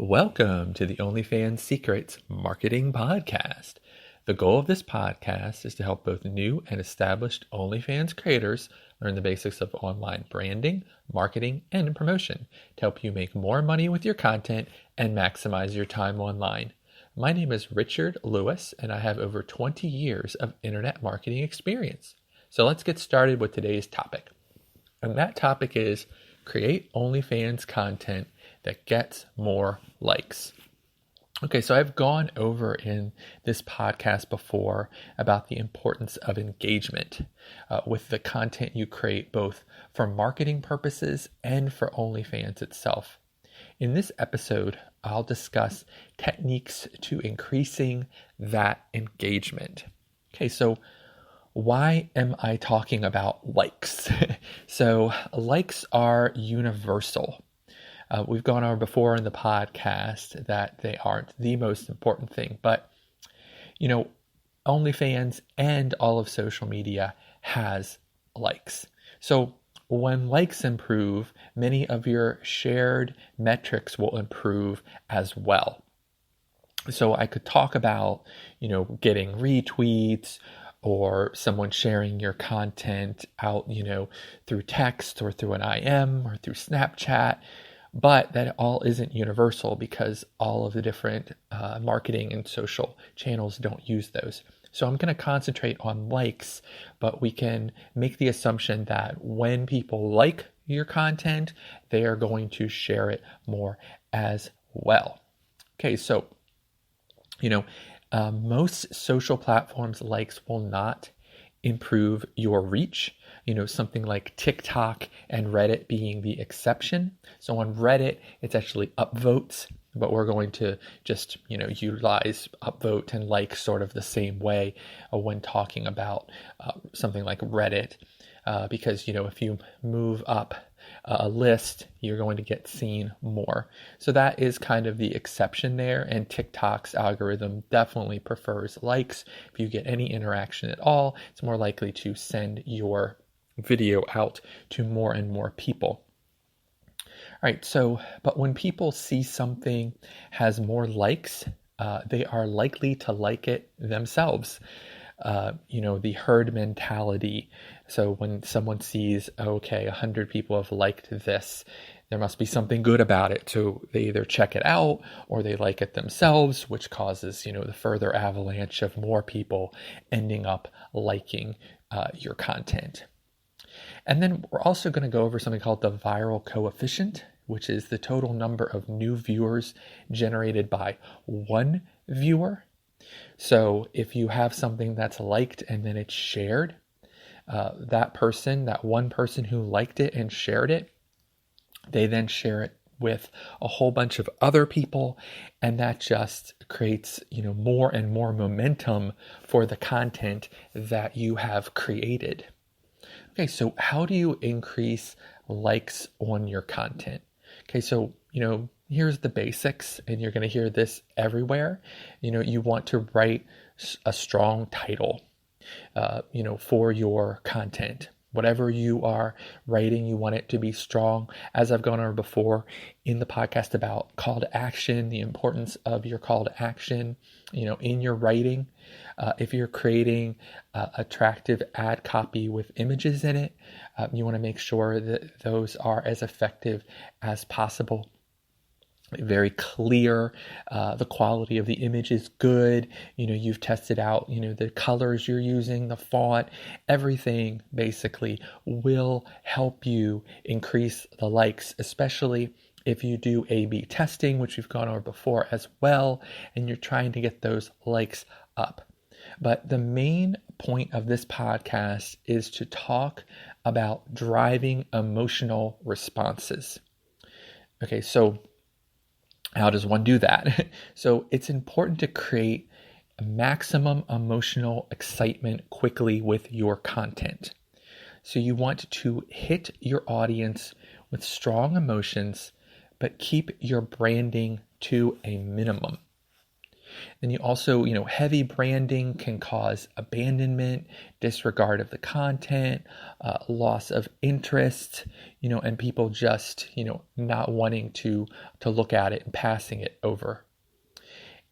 Welcome to the OnlyFans Secrets Marketing Podcast. The goal of this podcast is to help both new and established OnlyFans creators learn the basics of online branding, marketing, and promotion to help you make more money with your content and maximize your time online. My name is Richard Lewis, and I have over 20 years of internet marketing experience. So let's get started with today's topic. And that topic is create OnlyFans content that gets more likes. Okay, so I've gone over in this podcast before about the importance of engagement with the content you create, both for marketing purposes and for OnlyFans itself. In this episode, I'll discuss techniques to increasing that engagement. Okay, so why am I talking about likes? So likes are universal. We've gone over before in the podcast that they aren't the most important thing, but OnlyFans and all of social media has likes. So when likes improve, many of your shared metrics will improve as well. So I could talk about, getting retweets or someone sharing your content out, through text or through an IM or through Snapchat. But that all isn't universal because all of the different marketing and social channels don't use those. So I'm going to concentrate on likes, but we can make the assumption that when people like your content, they are going to share it more as well. Okay, so, most social platforms likes will not improve your reach. Something like TikTok and Reddit being the exception. So on Reddit, it's actually upvotes, but we're going to just, utilize upvote and like sort of the same way when talking about something like Reddit, because, if you move up a list, you're going to get seen more. So that is kind of the exception there, and TikTok's algorithm definitely prefers likes. If you get any interaction at all, it's more likely to send your video out to more and more people. All right, but when people see something has more likes, they are likely to like it themselves. The herd mentality. So when someone sees, 100 people have liked this, there must be something good about it. So they either check it out or they like it themselves, which causes, the further avalanche of more people ending up liking your content. And then we're also going to go over something called the viral coefficient, which is the total number of new viewers generated by one viewer. So if you have something that's liked and then it's shared, that one person who liked it and shared it, they then share it with a whole bunch of other people, and that just creates, more and more momentum for the content that you have created. Okay, so how do you increase likes on your content? Okay, so, here's the basics, and you're going to hear this everywhere. You want to write a strong title, for your content. Whatever you are writing, you want it to be strong. As I've gone over before in the podcast about call to action, the importance of your call to action, in your writing. If you're creating attractive ad copy with images in it, you want to make sure that those are as effective as possible. Very clear, the quality of the image is good, you've tested out, the colors you're using, the font, everything basically will help you increase the likes, especially if you do A/B testing, which we've gone over before as well, and you're trying to get those likes up. But the main point of this podcast is to talk about driving emotional responses. Okay, so how does one do that? So it's important to create maximum emotional excitement quickly with your content. So you want to hit your audience with strong emotions, but keep your branding to a minimum. Then you also, heavy branding can cause abandonment, disregard of the content, loss of interest, and people just, not wanting to look at it and passing it over.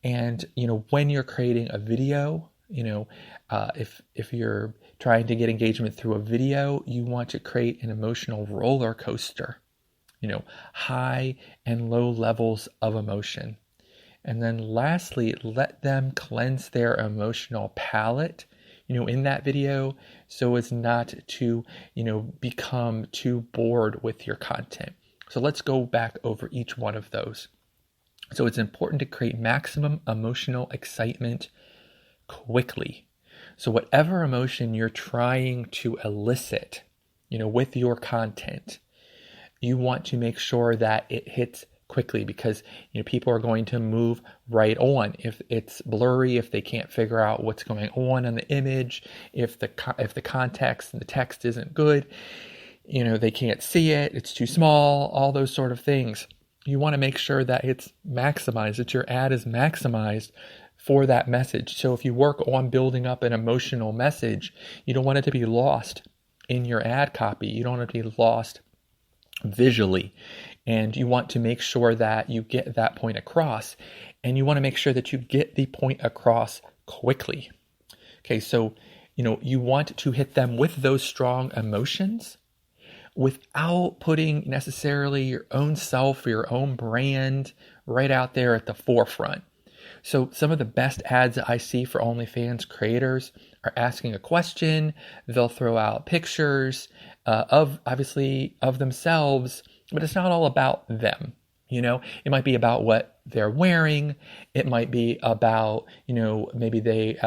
And, when you're creating a video, if you're trying to get engagement through a video, you want to create an emotional roller coaster, high and low levels of emotion. And then lastly, let them cleanse their emotional palate, in that video, so as not to, become too bored with your content. So let's go back over each one of those. So it's important to create maximum emotional excitement quickly. So whatever emotion you're trying to elicit, with your content, you want to make sure that it hits quickly, because people are going to move right on. If it's blurry, if they can't figure out what's going on in the image, if the context and the text isn't good, they can't see it, it's too small, all those sort of things. You want to make sure that it's maximized, that your ad is maximized for that message. So if you work on building up an emotional message, you don't want it to be lost in your ad copy. You don't want it to be lost visually. And you want to make sure that you get that point across. And you want to make sure that you get the point across quickly. Okay, so, you want to hit them with those strong emotions without putting necessarily your own self or your own brand right out there at the forefront. So some of the best ads that I see for OnlyFans creators are asking a question. They'll throw out pictures of themselves, but it's not all about them. It might be about what they're wearing. It might be about, maybe they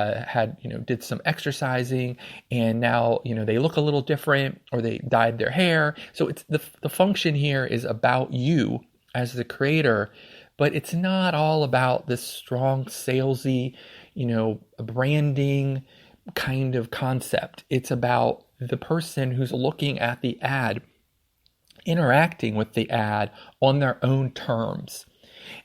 did some exercising and now, they look a little different, or they dyed their hair. So it's the function here is about you as the creator, but it's not all about this strong salesy, branding kind of concept. It's about the person who's looking at the ad, interacting with the ad on their own terms.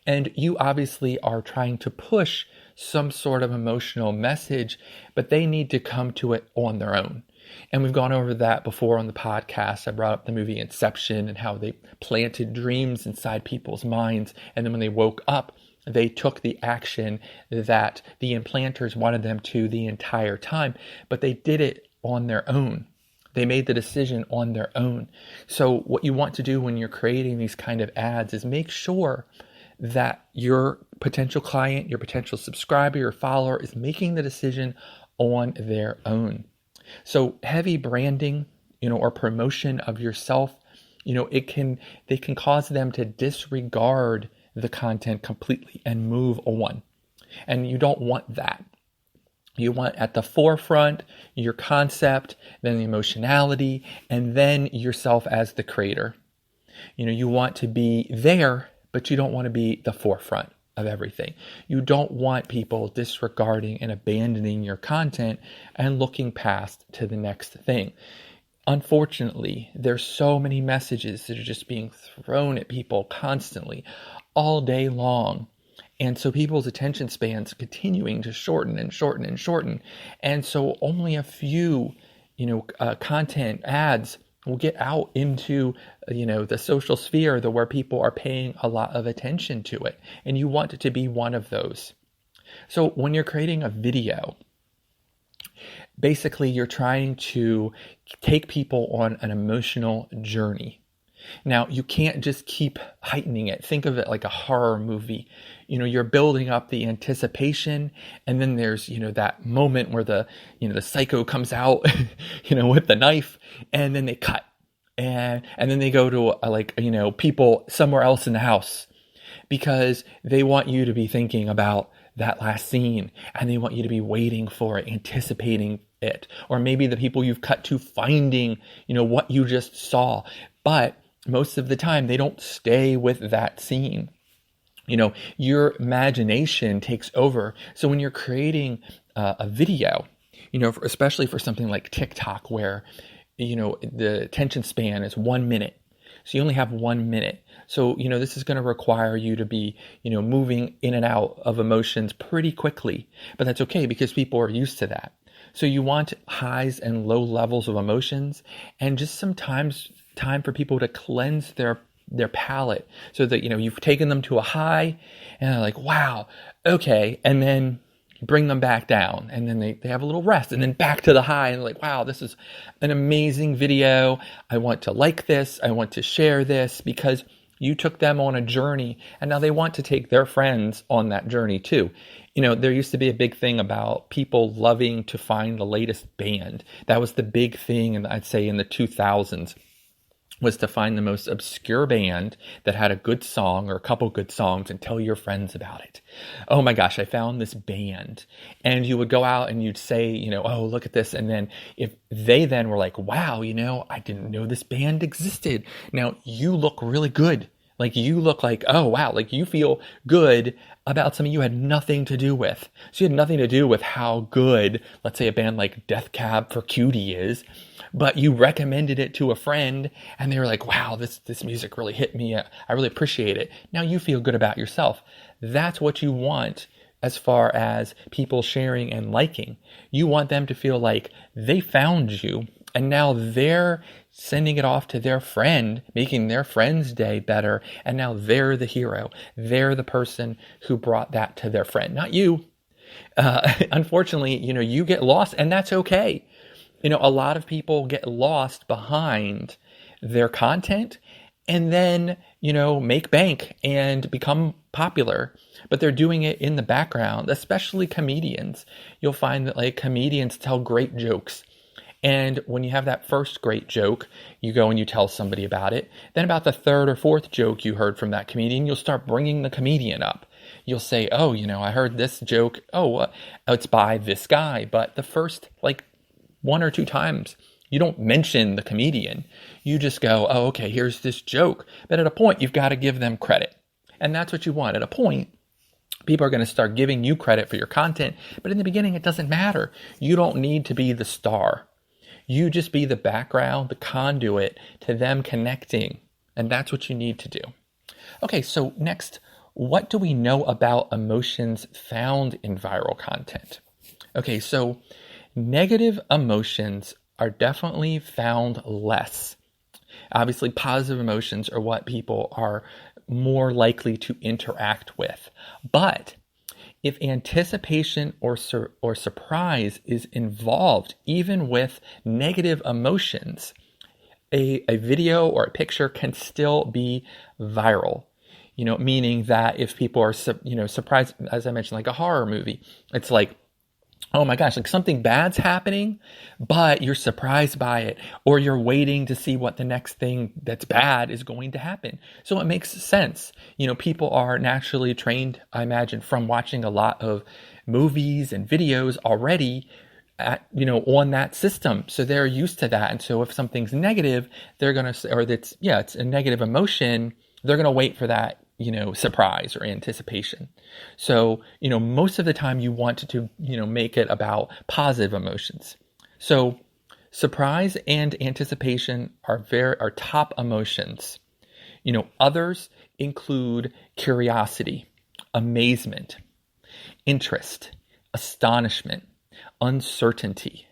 And you obviously are trying to push some sort of emotional message, but they need to come to it on their own. And we've gone over that before on the podcast. I brought up the movie Inception and how they planted dreams inside people's minds. And then when they woke up, they took the action that the implanters wanted them to the entire time, but they did it on their own. They made the decision on their own. So what you want to do when you're creating these kind of ads is make sure that your potential client, your potential subscriber, your follower is making the decision on their own. So heavy branding, or promotion of yourself, they can cause them to disregard the content completely and move on. And you don't want that. You want at the forefront your concept, then the emotionality, and then yourself as the creator. You want to be there, but you don't want to be the forefront of everything. You don't want people disregarding and abandoning your content and looking past to the next thing. Unfortunately, there's so many messages that are just being thrown at people constantly, all day long. And so people's attention spans are continuing to shorten and shorten and shorten. And so only a few, content ads will get out into, the social sphere, where people are paying a lot of attention to it. And you want it to be one of those. So when you're creating a video, basically you're trying to take people on an emotional journey. Now, you can't just keep heightening it. Think of it like a horror movie. You're building up the anticipation, and then there's, that moment where the psycho comes out, with the knife, and then they cut. And then they go to people somewhere else in the house, because they want you to be thinking about that last scene, and they want you to be waiting for it, anticipating it. Or maybe the people you've cut to finding, what you just saw. But most of the time, they don't stay with that scene. Your imagination takes over. So when you're creating a video, especially for something like TikTok, where, the attention span is 1 minute. So you only have 1 minute. So, this is going to require you to be, moving in and out of emotions pretty quickly. But that's okay because people are used to that. So you want highs and low levels of emotions, and just sometimes time for people to cleanse their palate so that, you've taken them to a high and they're like, wow, okay. And then bring them back down, and then they have a little rest, and then back to the high, and like, wow, this is an amazing video. I want to like this. I want to share this because you took them on a journey, and now they want to take their friends on that journey too. There used to be a big thing about people loving to find the latest band. That was the big thing, and I'd say in the 2000s, was to find the most obscure band that had a good song or a couple good songs and tell your friends about it. Oh my gosh, I found this band. And you would go out and you'd say, oh, look at this. And then if they then were like, wow, I didn't know this band existed. Now you look really good. Like you look like, oh wow, like you feel good about something you had nothing to do with. So you had nothing to do with how good, let's say a band like Death Cab for Cutie is, but you recommended it to a friend and they were like, wow, this music really hit me. I really appreciate it. Now you feel good about yourself. That's what you want as far as people sharing and liking. You want them to feel like they found you and now they're sending it off to their friend, making their friend's day better. And now they're the hero. They're the person who brought that to their friend, not you. Unfortunately, you get lost, and that's okay. A lot of people get lost behind their content and then, make bank and become popular, but they're doing it in the background, especially comedians. You'll find that like comedians tell great jokes. And when you have that first great joke, you go and you tell somebody about it. Then about the third or fourth joke you heard from that comedian, you'll start bringing the comedian up. You'll say, oh, I heard this joke. Oh, it's by this guy. But the first like one or two times, you don't mention the comedian. You just go, oh, okay, here's this joke. But at a point, you've got to give them credit. And that's what you want. At a point, people are going to start giving you credit for your content. But in the beginning, it doesn't matter. You don't need to be the star. You just be the background, the conduit to them connecting. And that's what you need to do. Okay, so next, what do we know about emotions found in viral content? Okay, so negative emotions are definitely found less. Obviously, positive emotions are what people are more likely to interact with. But if anticipation or surprise is involved, even with negative emotions, a video or a picture can still be viral. Meaning that if people are, surprised, as I mentioned, like a horror movie, it's like, oh my gosh, like something bad's happening, but you're surprised by it, or you're waiting to see what the next thing that's bad is going to happen. So it makes sense. People are naturally trained, I imagine, from watching a lot of movies and videos already on that system. So they're used to that. And so if something's negative, they're going to, or it's a negative emotion, they're going to wait for that surprise or anticipation. So, most of the time you want to, make it about positive emotions. So surprise and anticipation are top emotions. Others include curiosity, amazement, interest, astonishment, uncertainty.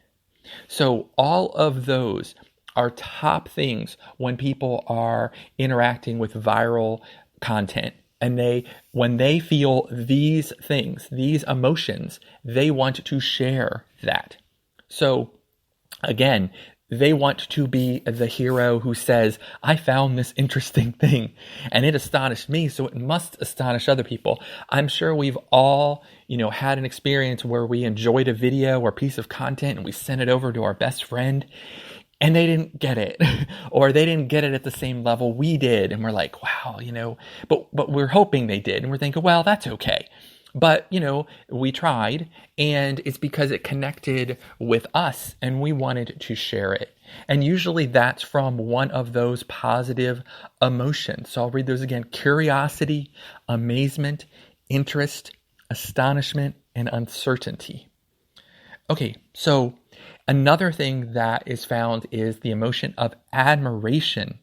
So all of those are top things when people are interacting with viral content, and when they feel these things, these emotions, they want to share that. So again, they want to be the hero who says, I found this interesting thing and it astonished me, so it must astonish other people. I'm sure we've all, had an experience where we enjoyed a video or piece of content and we sent it over to our best friend and they didn't get it, or they didn't get it at the same level we did. And we're like, wow, but we're hoping they did. And we're thinking, well, that's okay. But, we tried, and it's because it connected with us and we wanted to share it. And usually that's from one of those positive emotions. So I'll read those again: curiosity, amazement, interest, astonishment, and uncertainty. Okay, so another thing that is found is the emotion of admiration,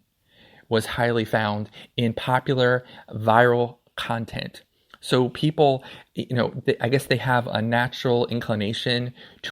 was highly found in popular viral content. So people, I guess they have a natural inclination to